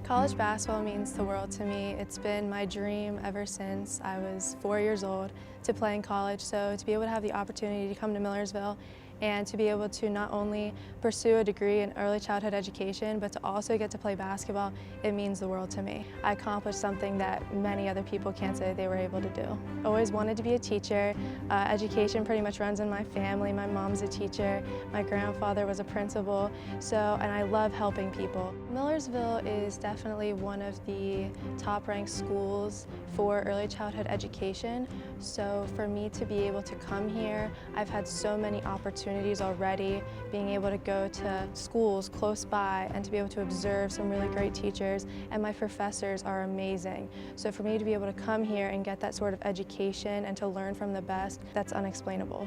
College basketball means the world to me. It's been my dream ever since I was 4 years old to play in college. So to be able to have the opportunity to come to Millersville and to be able to not only pursue a degree in early childhood education, but to also get to play basketball, it means the world to me. I accomplished something that many other people can't say they were able to do. Always wanted to be a teacher. Education pretty much runs in my family. My mom's a teacher. My grandfather was a principal. And I love helping people. Millersville is definitely one of the top-ranked schools for early childhood education. So for me to be able to come here, I've had so many opportunities already, being able to go to schools close by and to be able to observe some really great teachers, and my professors are amazing. So for me to be able to come here and get that sort of education and to learn from the best, that's unexplainable.